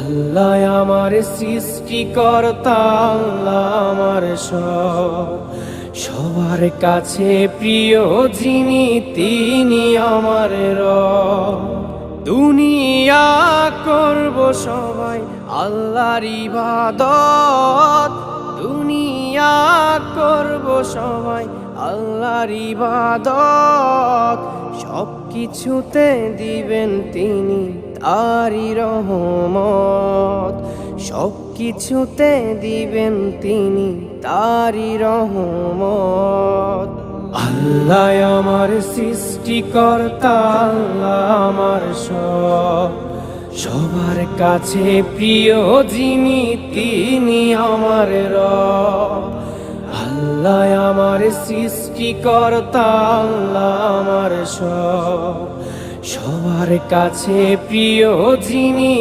আল্লাহ আমার সৃষ্টিকর্তা, আল্লাহ আমার সবার কাছে প্রিয় যিনি তিনি আমার রব। দুনিয়া করব সবাই আল্লাহর ইবাদত, দুনিয়া করব সবাই আল্লাহর ইবাদত। সব কিছুতে দিবেন তিনি তারি রহমত, সব কিছুতে দিবেন তিনি তারি রহমত। আল্লাহ আমার সৃষ্টিকর্তা, আল্লাহ আমার সবার কাছে প্রিয় যিনি তিনি আমার রব। আল্লাহ আমার সৃষ্টিকর্তা, আল্লাহ আমার সবার কাছে প্রিয় যিনি